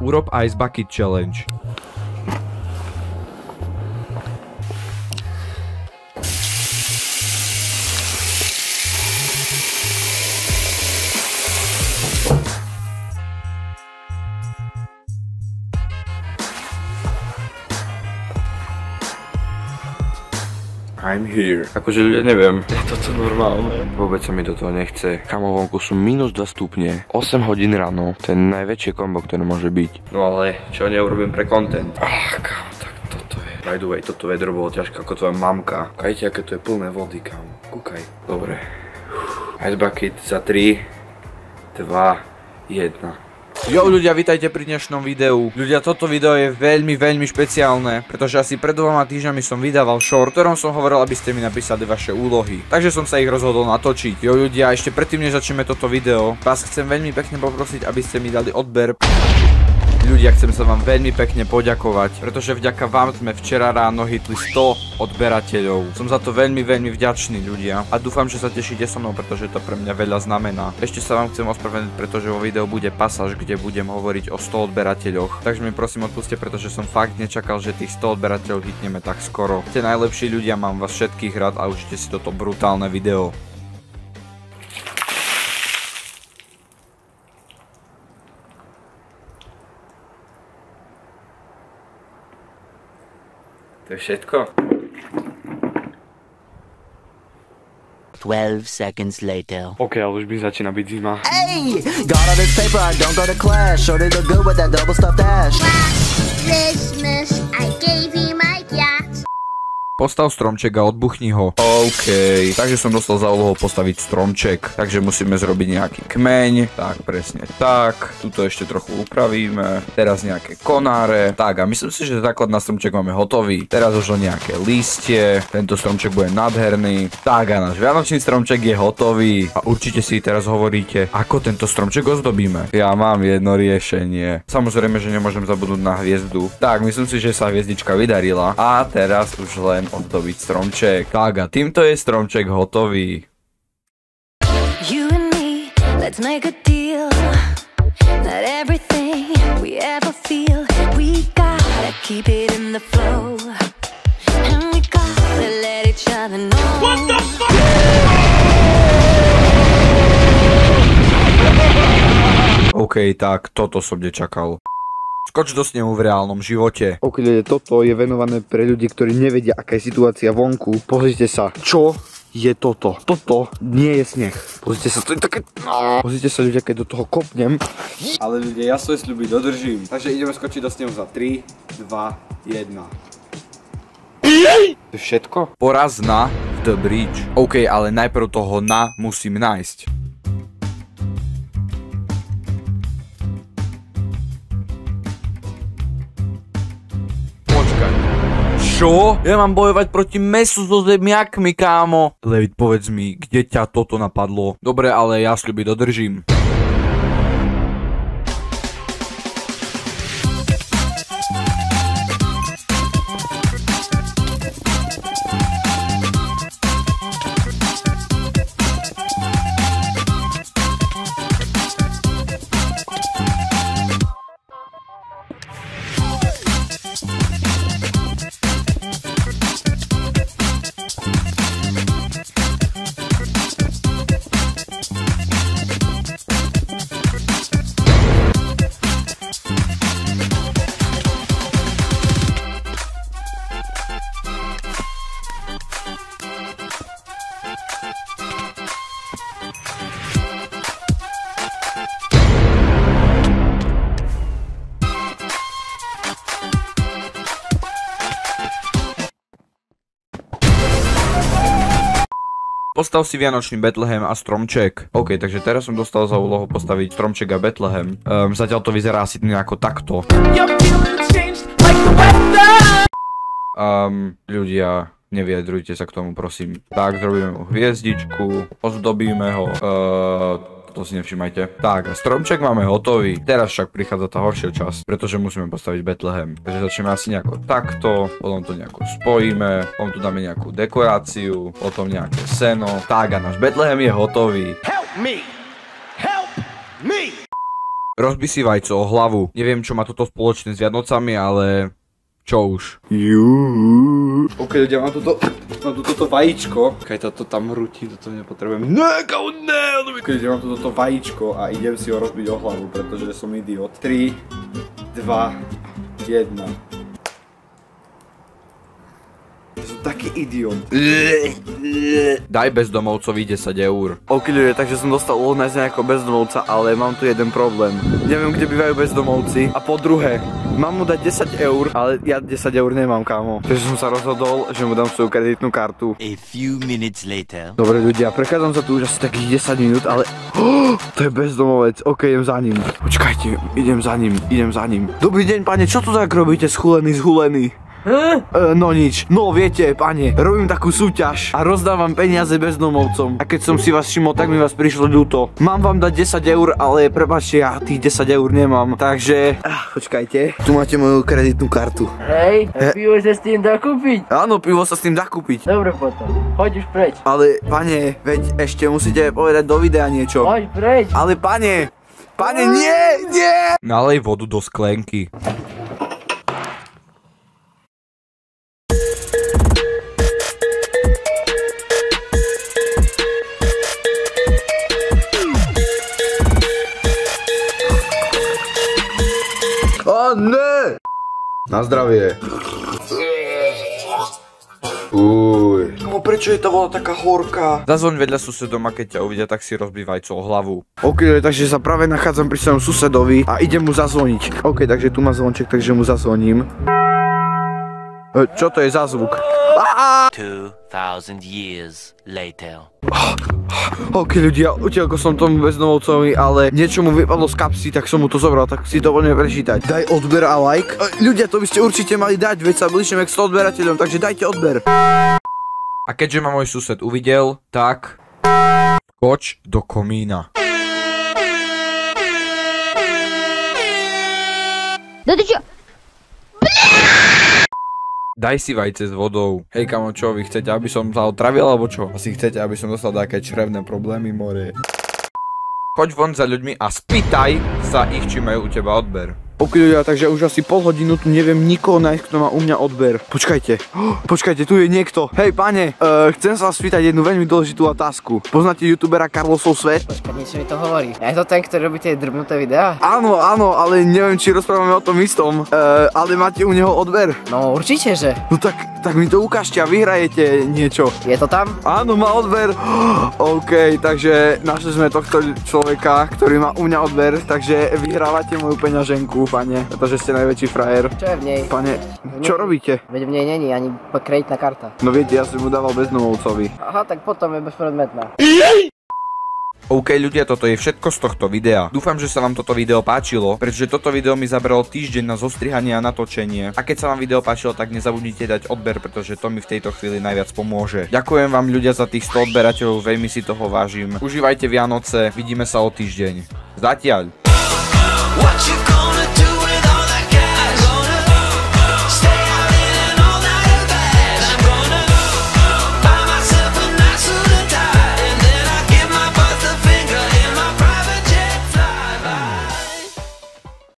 Urob Ice Bucket Challenge. I'm here. Akože ľudia, neviem, je toto normálne? Vôbec sa mi do toho nechce. Kamo, vonku sú minus 2 stupne, 8 hodín ráno, to je najväčšie kombo, ktoré môže byť. No ale, čo neurobím pre content? Kamo, tak toto je. By the way, toto vedro bolo ťažké ako tvoja mamka. Kajte, aké to je plné vody, kamo. Kúkaj. Dobre. Ice bucket za 3, 2, 1. Jo ľudia, vítajte pri dnešnom videu. Ľudia, toto video je veľmi špeciálne, pretože asi pred 2 týždňami som vydával short, v ktorom som hovoril, aby ste mi napísali vaše úlohy. Takže som sa ich rozhodol natočiť. Jo ľudia, ešte predtým než začneme toto video, vás chcem veľmi pekne poprosiť, aby ste mi dali odber. Ľudia, chcem sa vám veľmi pekne poďakovať, pretože vďaka vám sme včera ráno hitli 100 odberateľov. Som za to veľmi vďačný, ľudia. A dúfam, že sa tešíte so mnou, pretože to pre mňa veľa znamená. Ešte sa vám chcem ospravedlniť, pretože vo videu bude pasáž, kde budem hovoriť o 100 odberateľoch. Takže mi prosím odpuste, pretože som fakt nečakal, že tých 100 odberateľov hitneme tak skoro. Ste najlepší ľudia, mám vás všetkých rád a užite si toto brutálne video. To je všetko? 12 seconds later. OK, ale už by začína byť zima. Hey! Got all this paper, I don't go to class. Shorty look good with that double stuffed ass. Last Christmas, I gave you my yacht. Postav stromček a odbuchni ho. OK, takže som dostal za úlohu postaviť stromček. Takže musíme zrobiť nejaký kmeň. Tak, presne tak. Tuto ešte trochu upravíme. Teraz nejaké konáre. Tak, a myslím si, že základ na stromček máme hotový. Teraz už len nejaké listie. Tento stromček bude nádherný. Tak, a náš vianočný stromček je hotový. A určite si teraz hovoríte, ako tento stromček ozdobíme. Ja mám jedno riešenie. Samozrejme, že nemôžem zabudnúť na hviezdu. Tak, myslím si, že sa hviezdička vydarila. A teraz už len ozdobiť stromček. Tak a týmto je stromček hotový. You and me, let's make a deal. Not everything we ever feel, we gotta keep it in the flow. And we gotta let each other know. What the fuck? OK, tak toto som nečakal. Skoč do snehu v reálnom živote. OK, toto je venované pre ľudí, ktorí nevedia, aká je situácia vonku. Pozrite sa, čo je toto? Toto nie je sneh. Pozrite sa, to je také... Pozrite sa ľudia, keď do toho kopnem. Ale ľudia, ja svoje sľuby dodržím. Takže ideme skočiť do snehu za 3, 2, 1. To je všetko? Poraz na The Bridge. OK, ale najprv toho na musím nájsť. Čo? Ja mám bojovať proti mesu so zemiakmi, kámo. Levit, povedz mi, kde ťa toto napadlo? Dobre, ale ja sľuby dodržím. Postav si vianočný Betlehem a stromček. OK, takže teraz som dostal za úlohu postaviť stromček a Betlehem. Zatiaľ to vyzerá asi nejako takto. Ľudia, nevyjadrujte sa k tomu, prosím. Tak, zrobíme mu hviezdičku, ozdobíme ho. To si nevšimajte. Tak, stromček máme hotový. Teraz však prichádza tá horšia časť, pretože musíme postaviť Betlehem. Takže začneme asi nejako takto, potom to nejako spojíme, potom tu dáme nejakú dekoráciu, potom nejaké seno. Tak a náš Betlehem je hotový. Help me! Help me! Rozbi si vajco o hlavu. Neviem, čo má toto spoločné s Vianocami, ale čo už. Ok, ľudia, mám toto vajíčko. Keď toto tam hrutí, toto nepotrebujem. Ok, ľudia, mám toto vajíčko a idem si ho rozbiť o hlavu, pretože som idiot. 3, 2, 1. Som taký idiot. Daj bezdomovcovi 10 eur. Ok, ľudia, takže som dostal úlohu nájsť nejakého bezdomovca, ale mám tu jeden problém. Neviem, kde bývajú bezdomovci. A po druhé, mám mu dať 10 eur, ale ja 10 eur nemám, kámo. Takže som sa rozhodol, že mu dám svoju kreditnú kartu. A few minutes later. Dobre, ľudia, prechádzam sa tu už asi takých 10 minút, ale... to je bezdomovec. Ok, idem za ním. Počkajte, idem za ním. Dobrý deň, pane, čo tu tak robíte, zhulený? No nič, no viete, pane, robím takú súťaž a rozdávam peniaze bezdomovcom. A keď som si vás všimol, tak mi vás prišlo ľúto. Mám vám dať 10 eur, ale prepáčte, ja tých 10 eur nemám. Takže, počkajte, tu máte moju kreditnú kartu. Hej, pivo sa s tým dá kúpiť? Áno, pivo sa s tým dá kúpiť. Dobre potom, choď už preč. Ale, pane, veď ešte musíte povedať do videa niečo. Choď preč. Ale, pane, nie! Nalej vodu do sklenky. Á, ne! Na zdravie. Prečo je tá voda taká horká? Zazvoň vedľa susedom a keď ťa uvidia, tak si rozbí vajco o hlavu. Ok, takže sa práve nachádzam pri svojom susedovi a idem mu zazvoniť. Ok, takže tu má zvonček, takže mu zazvoním. Čo to je za zvuk? 2000 years later. Ok, ľudia, utiaľko som tomu bezdomovcovi, ale niečo mu vypadlo z kapsy, tak som mu to zobral, tak si to poďme prečítať. Daj odber a like. Ľudia, to by ste určite mali dať, veď sa blížime k 100 odberateľom, takže dajte odber. A keďže ma môj sused uvidel, tak skoč do komína. No ty čo? Daj si vajce s vodou. Hej kamo, čo vy chcete, aby som sa otravil, alebo čo? Asi chcete, aby som dostal také črevné problémy, more. Choď von za ľuďmi a spýtaj sa ich, či majú u teba odber. Ok, ľudia, takže už asi pol hodinu tu neviem nikoho nájsť, kto má u mňa odber. Počkajte, tu je niekto. Hej, pane, chcem sa vás spýtať jednu veľmi dôležitú otázku. Poznáte youtubera Carlosov svet? Počkaj, niečo mi to hovorí. Je to ten, ktorý robí tie drbnuté videá? Áno, ale neviem, či rozprávame o tom istom. Ale máte u neho odber? No určite, že. No tak mi to ukážte a vyhrajete niečo. Je to tam? Áno, má odber. OK, takže našli sme tohto človeka, ktorý má u mňa odber, takže vyhrávate moju peňaženku, pane, pretože ste najväčší frajer. Čo je v nej? Pane, čo robíte? Veď v nej není ani kreditná karta. No viete, ja som mu dával bezdomovcovi. Aha, tak potom je bezpredmetná. OK ľudia, toto je všetko z tohto videa. Dúfam, že sa vám toto video páčilo, pretože toto video mi zabralo týždeň na zostrihanie a natočenie. A keď sa vám video páčilo, tak nezabudnite dať odber, pretože to mi v tejto chvíli najviac pomôže. Ďakujem vám ľudia za tých 100 odberateľov, veľmi si toho vážim. Užívajte Vianoce, vidíme sa o týždeň. Zatiaľ.